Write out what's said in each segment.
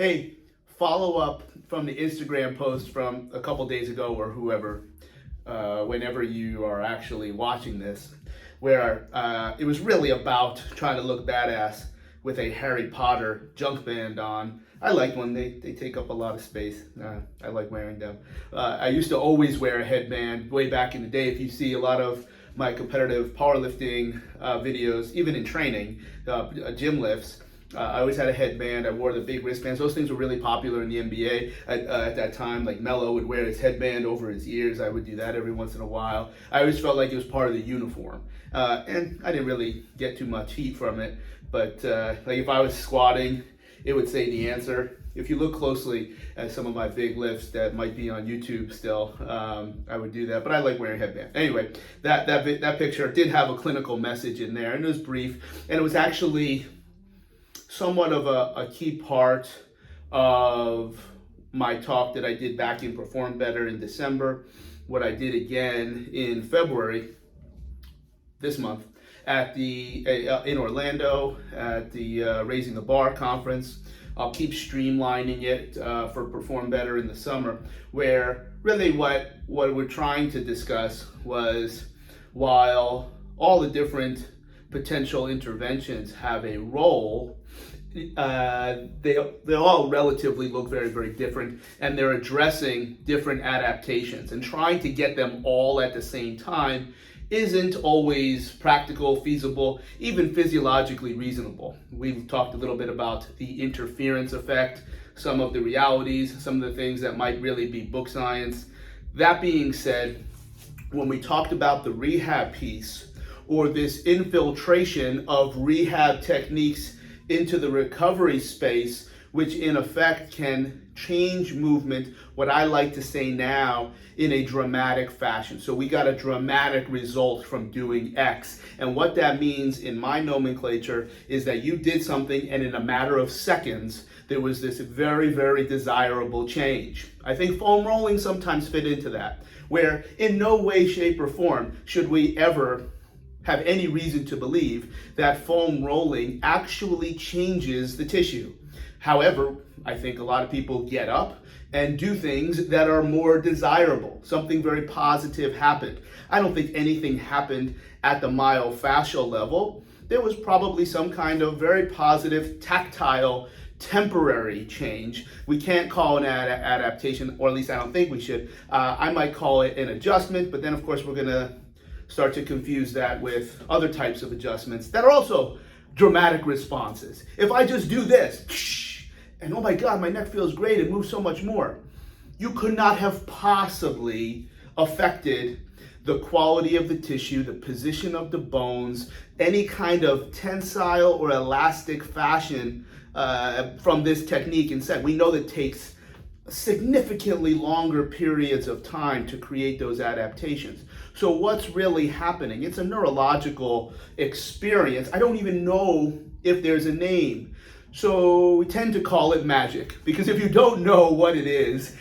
Hey, follow up from the Instagram post from a couple days ago or whoever, whenever you are actually watching this, where it was really about trying to look badass with a Harry Potter junk band on. I like when they take up a lot of space. I like wearing them. I used to always wear a headband way back in the day. If you see a lot of my competitive powerlifting videos, even in training, gym lifts, I always had a headband. I wore the big wristbands. Those things were really popular in the NBA at that time. Like Melo would wear his headband over his ears. I would do that every once in a while. I always felt like it was part of the uniform. And I didn't really get too much heat from it. But like if I was squatting, it would say the answer. If you look closely at some of my big lifts that might be on YouTube still, I would do that. But I like wearing headbands. Anyway, that picture did have a clinical message in there, and it was brief, and it was actually somewhat of a key part of my talk that I did back in Perform Better in December, what I did again in February this month at the in Orlando at the Raising the Bar conference. I'll keep streamlining it for Perform Better in the summer, where really what we're trying to discuss was, while all the different potential interventions have a role, they all relatively look very, very different, and they're addressing different adaptations, and trying to get them all at the same time isn't always practical, feasible, even physiologically reasonable. We've talked a little bit about the interference effect, some of the realities, some of the things that might really be book science. That being said, when we talked about the rehab piece, or this infiltration of rehab techniques into the recovery space, which in effect can change movement, what I like to say now, in a dramatic fashion. So we got a dramatic result from doing X. And what that means in my nomenclature is that you did something, and in a matter of seconds, there was this very, very desirable change. I think foam rolling sometimes fit into that, where in no way, shape, or form should we ever have any reason to believe that foam rolling actually changes the tissue. However, I think a lot of people get up and do things that are more desirable. Something very positive happened. I don't think anything happened at the myofascial level. There was probably some kind of very positive, tactile, temporary change. We can't call it an adaptation, or at least I don't think we should. I might call it an adjustment, but then of course we're gonna start to confuse that with other types of adjustments that are also dramatic responses. If I just do this, and oh my God, my neck feels great, it moves so much more. You could not have possibly affected the quality of the tissue, the position of the bones, any kind of tensile or elastic fashion from this technique. Instead, we know that it takes significantly longer periods of time to create those adaptations. So what's really happening? It's a neurological experience. I don't even know if there's a name. So we tend to call it magic, because if you don't know what it is,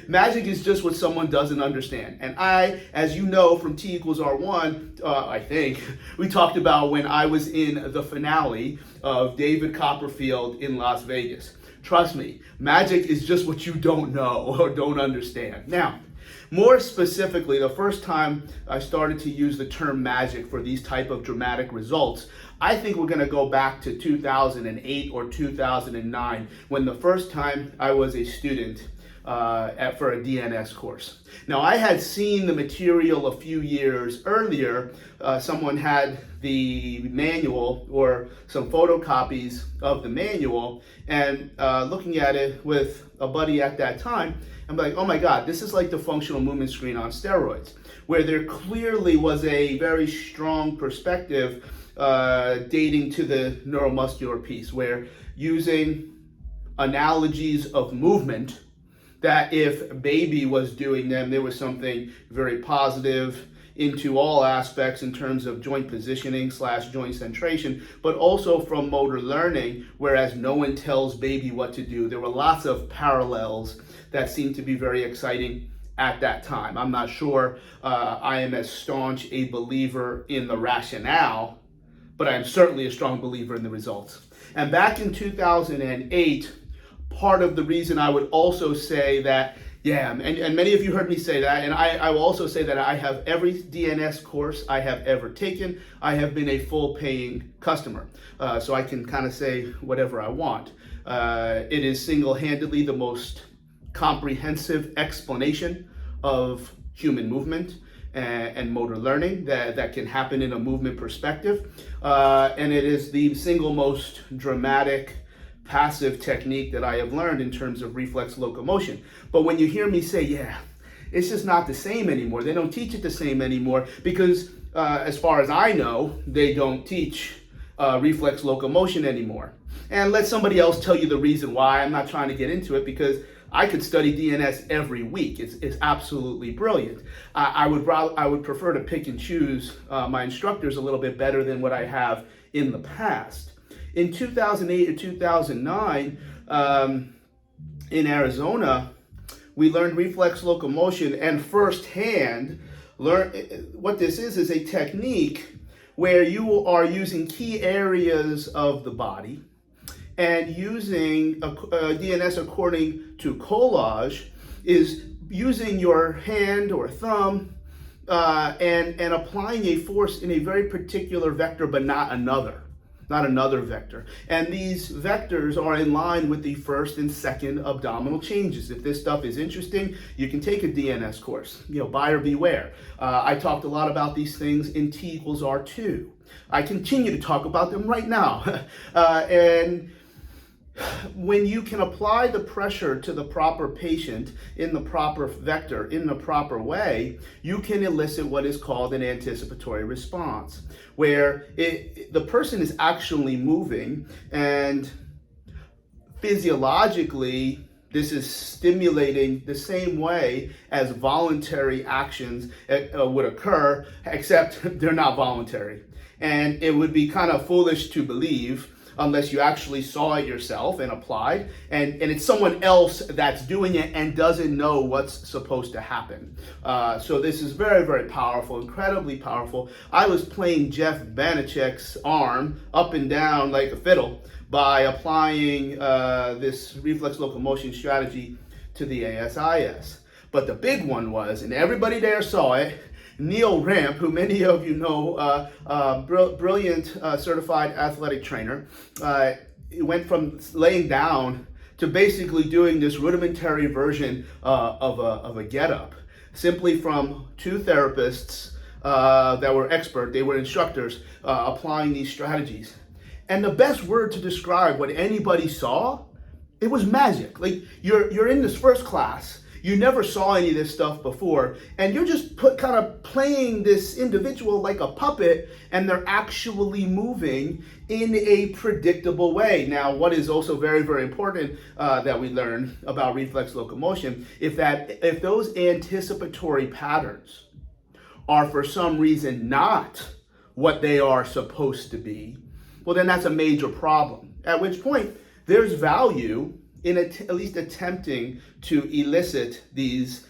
magic is just what someone doesn't understand. And I, as you know from T=R1, I think, we talked about when I was in the finale of David Copperfield in Las Vegas. Trust me, magic is just what you don't know or don't understand. Now, more specifically, the first time I started to use the term magic for these type of dramatic results, I think we're going to go back to 2008 or 2009, when the first time I was a student for a DNS course. Now, I had seen the material a few years earlier. Someone had the manual or some photocopies of the manual, and looking at it with a buddy at that time, I'm like, oh my God, this is like the functional movement screen on steroids, where there clearly was a very strong perspective dating to the neuromuscular piece, where using analogies of movement, that if baby was doing them, there was something very positive into all aspects in terms of joint positioning / joint centration, but also from motor learning, whereas no one tells baby what to do. There were lots of parallels that seemed to be very exciting at that time. I'm not sure I am as staunch a believer in the rationale, but I am certainly a strong believer in the results. And back in 2008, part of the reason I would also say that, yeah, and many of you heard me say that, and I will also say that I have every DNS course I have ever taken. I have been a full paying customer, so I can kind of say whatever I want. It is single-handedly the most comprehensive explanation of human movement and motor learning that can happen in a movement perspective. And it is the single most dramatic passive technique that I have learned in terms of reflex locomotion. But when you hear me say, yeah, it's just not the same anymore, they don't teach it the same anymore, because as far as I know, they don't teach reflex locomotion anymore. And let somebody else tell you the reason why. I'm not trying to get into it, because I could study DNS every week. It's absolutely brilliant. I would prefer to pick and choose my instructors a little bit better than what I have in the past. In 2008 or 2009, in Arizona, we learned reflex locomotion, and firsthand learned what this is a technique where you are using key areas of the body and using DNS according to collage is using your hand or thumb and applying a force in a very particular vector, but not another vector. And these vectors are in line with the first and second abdominal changes. If this stuff is interesting, you can take a DNS course, buyer beware. I talked a lot about these things in T=R2. I continue to talk about them right now. And when you can apply the pressure to the proper patient in the proper vector, in the proper way, you can elicit what is called an anticipatory response, where the person is actually moving, and physiologically, this is stimulating the same way as voluntary actions would occur, except they're not voluntary. And it would be kind of foolish to believe, unless you actually saw it yourself and applied, and it's someone else that's doing it and doesn't know what's supposed to happen. So this is very, very powerful, incredibly powerful. I was playing Jeff Banachek's arm up and down like a fiddle by applying this reflex locomotion strategy to the ASIS. But the big one was, and everybody there saw it, Neil Ramp, who many of you know, brilliant certified athletic trainer, went from laying down to basically doing this rudimentary version of a get-up, simply from two therapists that were expert, they were instructors, applying these strategies. And the best word to describe what anybody saw, it was magic. Like, you're in this first class, you never saw any of this stuff before, and you're just kind of playing this individual like a puppet, and they're actually moving in a predictable way. Now, what is also very, very important that we learn about reflex locomotion, if those anticipatory patterns are for some reason not what they are supposed to be, well, then that's a major problem. At which point, there's value in at least attempting to elicit these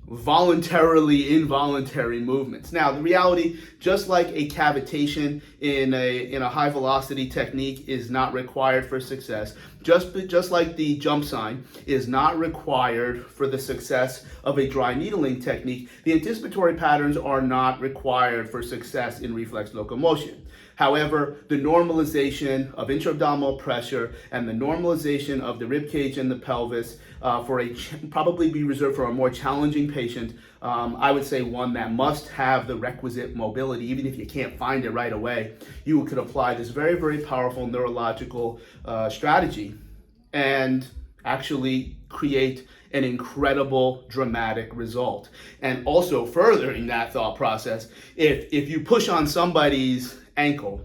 voluntarily involuntary movements. Now, the reality, just like a cavitation in a high velocity technique is not required for success, just like the jump sign is not required for the success of a dry needling technique, the anticipatory patterns are not required for success in reflex locomotion. However, the normalization of intra-abdominal pressure and the normalization of the rib cage and the pelvis probably be reserved for a more challenging patient. I would say one that must have the requisite mobility. Even if you can't find it right away, you could apply this very, very powerful neurological strategy and actually create an incredible dramatic result. And also furthering that thought process, if you push on somebody's ankle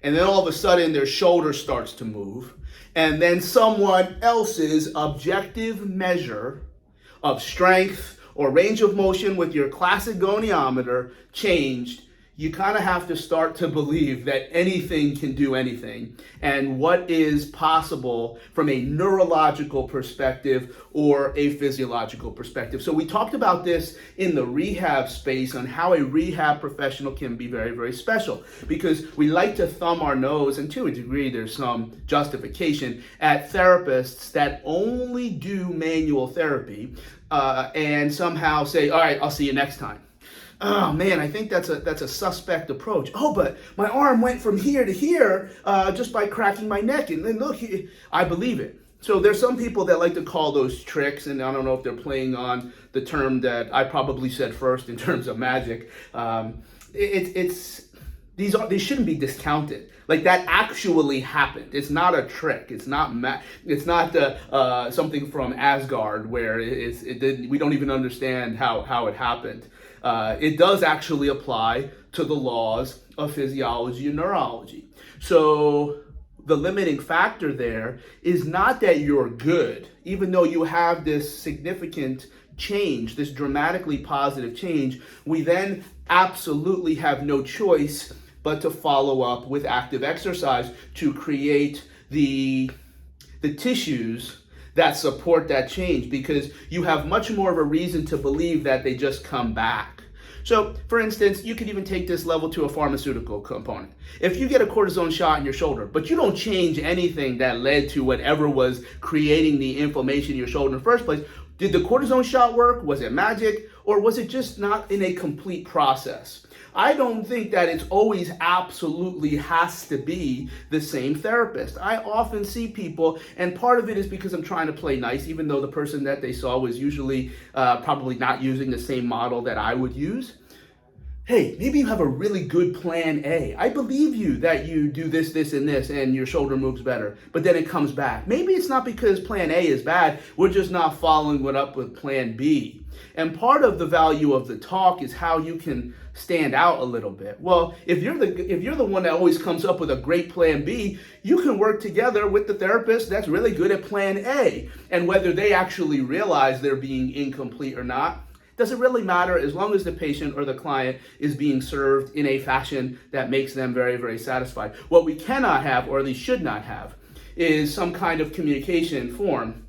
and then all of a sudden their shoulder starts to move, and then someone else's objective measure of strength or range of motion with your classic goniometer changed, you kind of have to start to believe that anything can do anything, and what is possible from a neurological perspective or a physiological perspective. So we talked about this in the rehab space on how a rehab professional can be very, very special, because we like to thumb our nose, and to a degree there's some justification, at therapists that only do manual therapy and somehow say, all right, I'll see you next time. Oh man, I think that's a suspect approach. Oh, but my arm went from here to here just by cracking my neck, and then look, I believe it. So there's some people that like to call those tricks, and I don't know if they're playing on the term that I probably said first in terms of magic. These shouldn't be discounted. Like, that actually happened. It's not a trick. It's not something from Asgard where we don't even understand how it happened. It does actually apply to the laws of physiology and neurology. So the limiting factor there is not that you're good, even though you have this significant change, this dramatically positive change. We then absolutely have no choice but to follow up with active exercise to create the tissues that support that change, because you have much more of a reason to believe that they just come back. So, for instance, you could even take this level to a pharmaceutical component. If you get a cortisone shot in your shoulder, but you don't change anything that led to whatever was creating the inflammation in your shoulder in the first place, did the cortisone shot work? Was it magic? Or was it just not in a complete process? I don't think that it's always absolutely has to be the same therapist. I often see people, and part of it is because I'm trying to play nice, even though the person that they saw was usually probably not using the same model that I would use. Hey, maybe you have a really good plan A. I believe you that you do this, this, and this, and your shoulder moves better, but then it comes back. Maybe it's not because plan A is bad, we're just not following it up with plan B. And part of the value of the talk is how you can stand out a little bit. Well, if you're the one that always comes up with a great plan B, you can work together with the therapist that's really good at plan A. And whether they actually realize they're being incomplete or not, doesn't really matter, as long as the patient or the client is being served in a fashion that makes them very, very satisfied. What we cannot have, or at least should not have, is some kind of communication form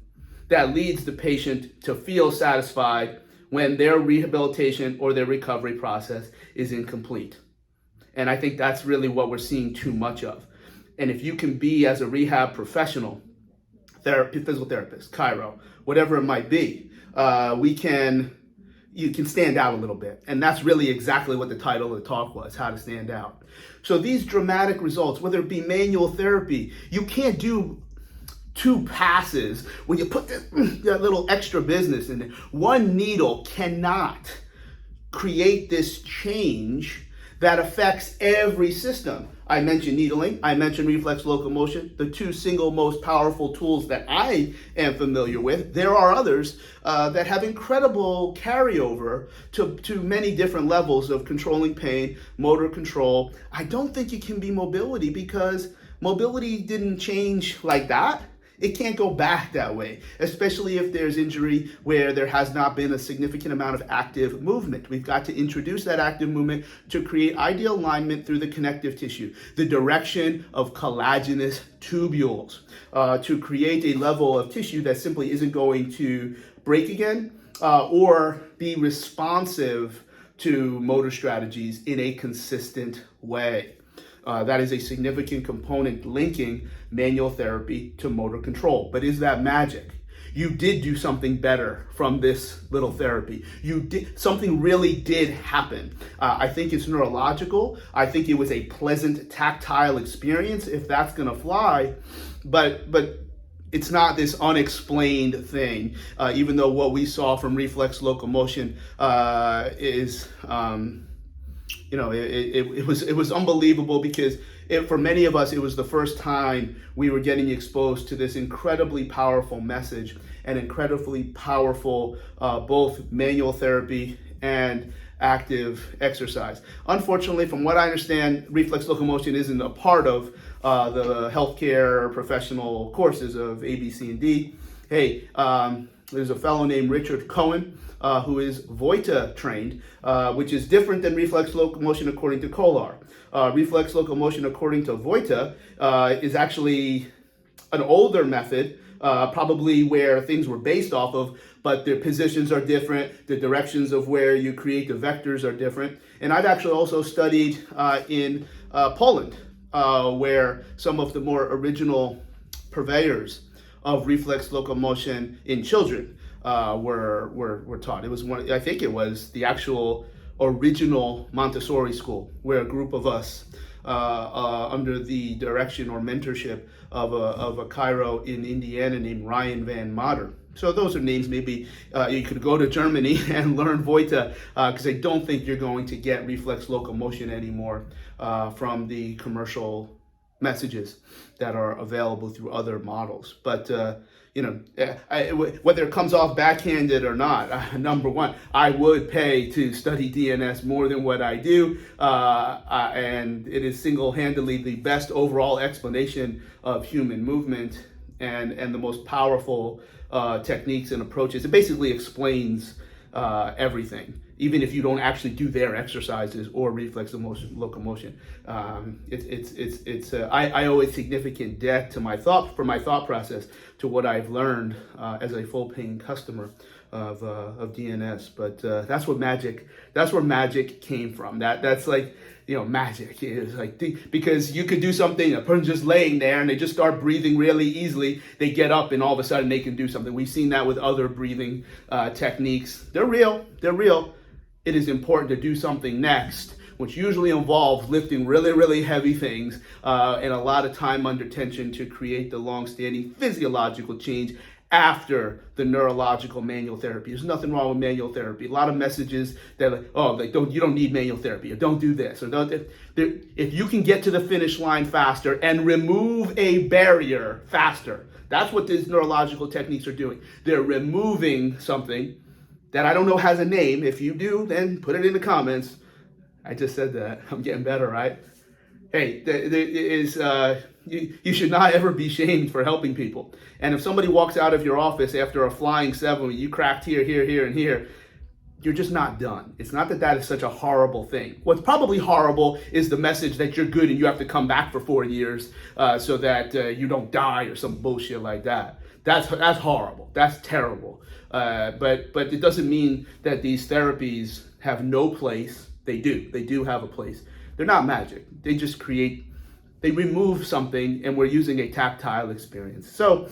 that leads the patient to feel satisfied when their rehabilitation or their recovery process is incomplete. And I think that's really what we're seeing too much of. And if you can be, as a rehab professional, physical therapist, chiro, whatever it might be, you can stand out a little bit. And that's really exactly what the title of the talk was, how to stand out. So these dramatic results, whether it be manual therapy, you can't do 2 passes where you put that little extra business in there. One needle cannot create this change that affects every system. I mentioned needling, I mentioned reflex locomotion, the 2 single most powerful tools that I am familiar with. There are others that have incredible carryover to many different levels of controlling pain, motor control. I don't think it can be mobility, because mobility didn't change like that. It can't go back that way, especially if there's injury where there has not been a significant amount of active movement. We've got to introduce that active movement to create ideal alignment through the connective tissue, the direction of collagenous tubules, to create a level of tissue that simply isn't going to break again or be responsive to motor strategies in a consistent way. That is a significant component linking manual therapy to motor control. But is that magic? You did do something better from this little therapy. Something really did happen. I think it's neurological. I think it was a pleasant tactile experience, if that's gonna fly. But it's not this unexplained thing, even though what we saw from reflex locomotion is it was unbelievable, because for many of us, it was the first time we were getting exposed to this incredibly powerful message and incredibly powerful both manual therapy and active exercise. Unfortunately, from what I understand, reflex locomotion isn't a part of the healthcare professional courses of A, B, C, and D. hey, there's a fellow named Richard Cohen who is Voita trained, which is different than reflex locomotion according to Kolar. Reflex locomotion according to Voita is actually an older method, probably where things were based off of, but the positions are different, the directions of where you create the vectors are different. And I've actually also studied in Poland, where some of the more original purveyors of reflex locomotion in children were taught. It was one, I think it was the actual original Montessori school, where a group of us, under the direction or mentorship of a chiro in Indiana named Ryan Van Mater. So those are names maybe you could go to Germany and learn Voita, because I don't think you're going to get reflex locomotion anymore from the commercial messages that are available through other models. But whether it comes off backhanded or not, number one, I would pay to study DNS more than what I do, and it is single-handedly the best overall explanation of human movement and the most powerful techniques and approaches. It basically explains everything, even if you don't actually do their exercises or reflex locomotion. I owe a significant debt to my thought process, to what I've learned as a full paying customer of DNS. But that's where magic came from. That's like, magic is like, because you could do something, a person just laying there and they just start breathing really easily, they get up and all of a sudden they can do something. We've seen that with other breathing techniques. They're real. It is important to do something next, which usually involves lifting really, really heavy things and a lot of time under tension to create the long-standing physiological change after the neurological manual therapy. There's nothing wrong with manual therapy. A lot of messages that you don't need manual therapy, or don't do this, or don't. If you can get to the finish line faster and remove a barrier faster, that's what these neurological techniques are doing. They're removing something that I don't know has a name. If you do, then put it in the comments. I just said that. I'm getting better, right? Hey, you should not ever be shamed for helping people. And if somebody walks out of your office after a flying 7, you cracked here, and here, you're just not done. It's not that is such a horrible thing. What's probably horrible is the message that you're good and you have to come back for 4 years so that you don't die or some bullshit like that. That's horrible. That's terrible. But it doesn't mean that these therapies have no place. They do have a place. They're not magic. They just they remove something, and we're using a tactile experience. So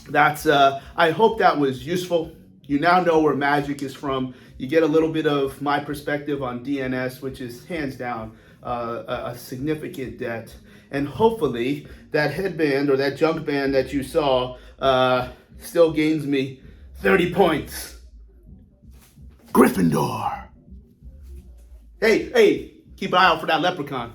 that's, I hope that was useful. You now know where magic is from. You get a little bit of my perspective on DNS, which is hands down a significant debt. And hopefully that headband or that junk band that you saw still gains me 30 points. Gryffindor. Hey, keep an eye out for that leprechaun.